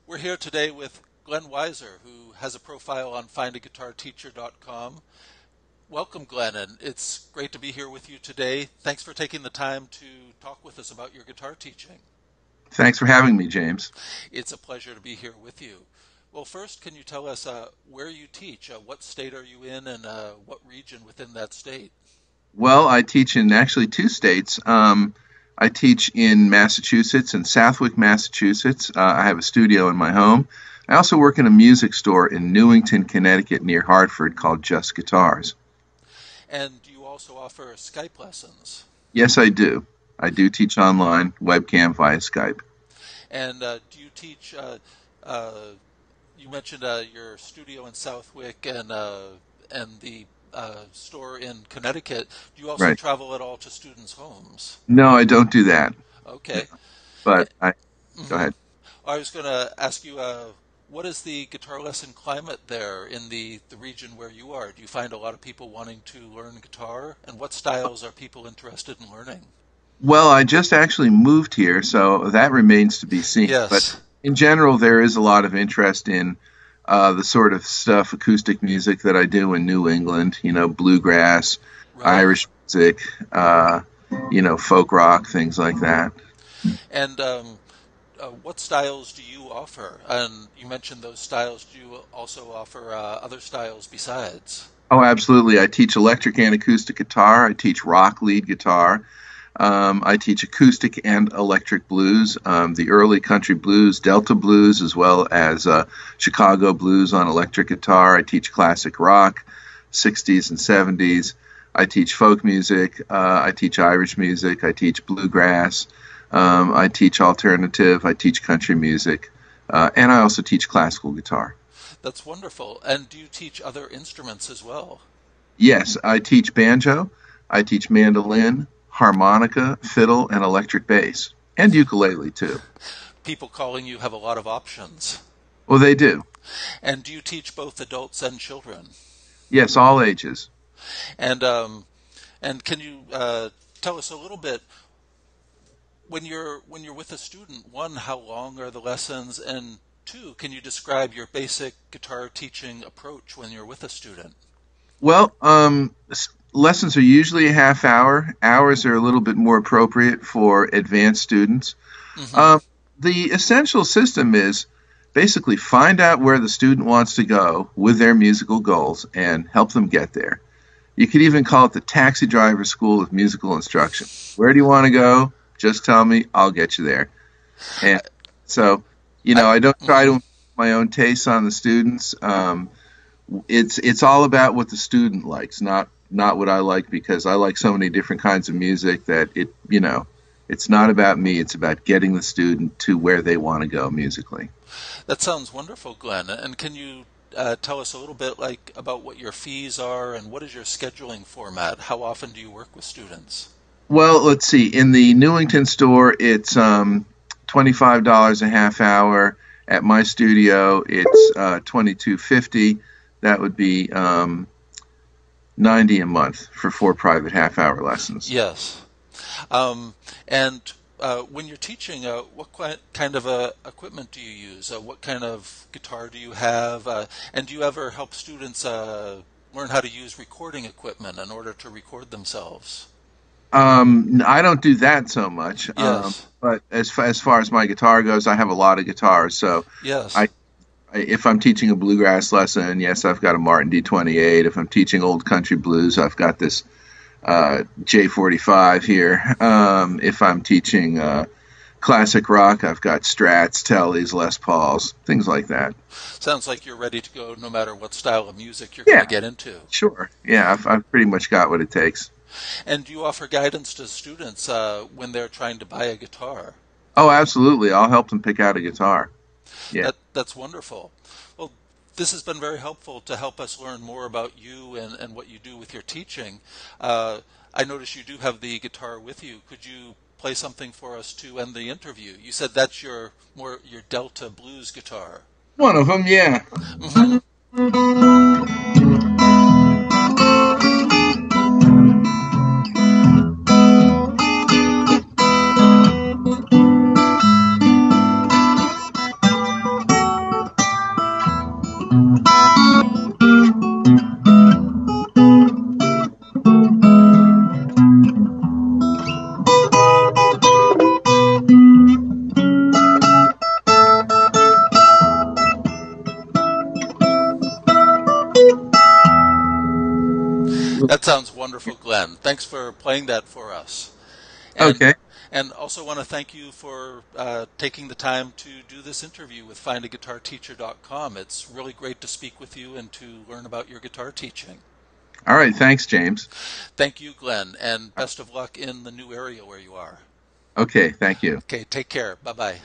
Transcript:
We're here today with Glenn Weiser, who has a profile on FindaGuitarTeacher.com. Welcome, Glenn, and it's great to be here with you today. Thanks for taking the time to talk with us about your guitar teaching. Thanks for having me, James. It's a pleasure to be here with you. Well, first, can you tell us where you teach? What state are you in, and what region within that state? Well, I teach in actually two states. I teach in Massachusetts, in Southwick, Massachusetts. I have a studio in my home. I also work in a music store in Newington, Connecticut, near Hartford, called Just Guitars. And you also offer Skype lessons? Yes, I do. I do teach online, webcam via Skype. And do you teach, you mentioned your studio in Southwick and the store in Connecticut. Do you also Right. travel at all to students' homes? No, I don't do that. Okay. But go Mhm. ahead. I was going to ask you, what is the guitar lesson climate there in the region where you are? Do you find a lot of people wanting to learn guitar? And what styles are people interested in learning? Well, I just actually moved here, so that remains to be seen. But Yes. in general, there is a lot of interest in the sort of stuff, acoustic music that I do in New England, bluegrass, Right. Irish music, folk rock, things like that. And what styles do you offer? And you mentioned those styles. Do you also offer other styles besides? Oh, absolutely. I teach electric and acoustic guitar. I teach rock lead guitar. I teach acoustic and electric blues, the early country blues, Delta blues, as well as Chicago blues on electric guitar. I teach classic rock, 60s and 70s. I teach folk music. I teach Irish music. I teach bluegrass. I teach alternative. I teach country music. And I also teach classical guitar. That's wonderful. And do you teach other instruments as well? Yes, I teach banjo. I teach mandolin, harmonica, fiddle, and electric bass, and ukulele too. People calling you have a lot of options. Well, they do. And do you teach both adults and children? Yes, all ages. And can you tell us a little bit when you're with a student? One, how long are the lessons? And two, can you describe your basic guitar teaching approach when you're with a student? Well, lessons are usually a half hour. Hours are a little bit more appropriate for advanced students. Hmm. The essential system is basically find out where the student wants to go with their musical goals and help them get there. You could even call it the taxi driver school of musical instruction. Where do you want to go? Just tell me, I'll get you there. And so, I don't try to Mhm. impose my own tastes on the students. It's all about what the student likes, not what I like, because I like so many different kinds of music that it's not about me. It's about getting the student to where they want to go musically. That sounds wonderful, Glenn. And can you tell us a little bit about what your fees are and what is your scheduling format? How often do you work with students? Well, let's see. In the Newington store, it's $25 a half hour. At my studio, it's $22.50. That would be $90 a month for 4 private half-hour lessons. Yes. And when you're teaching, what kind of equipment do you use? What kind of guitar do you have? And do you ever help students learn how to use recording equipment in order to record themselves? I don't do that so much, Yes. but as far as my guitar goes, I have a lot of guitars. So Yes. I if I'm teaching a bluegrass lesson, yes, I've got a Martin D28. If I'm teaching old country blues, I've got this J45 here. If I'm teaching classic rock, I've got Strats, Tellys, Les Pauls, things like that. Sounds like you're ready to go no matter what style of music you're going Yeah, to get into. sure. Yeah, I've pretty much got what it takes. And do you offer guidance to students when they're trying to buy a guitar? Oh, absolutely. I'll help them pick out a guitar. Yeah. That's wonderful. Well, this has been very helpful to help us learn more about you and what you do with your teaching. I notice you do have the guitar with you. Could you play something for us to end the interview? You said that's your Delta blues guitar. One of them, yeah. Hmm. That sounds wonderful, Glenn. Thanks for playing that for us. And Okay. and also want to thank you for taking the time to do this interview with FindaGuitarTeacher.com. It's really great to speak with you and to learn about your guitar teaching. All right. Thanks, James. Thank you, Glenn, and best of luck in the new area where you are. Okay. Thank you. Okay, take care. Bye-bye.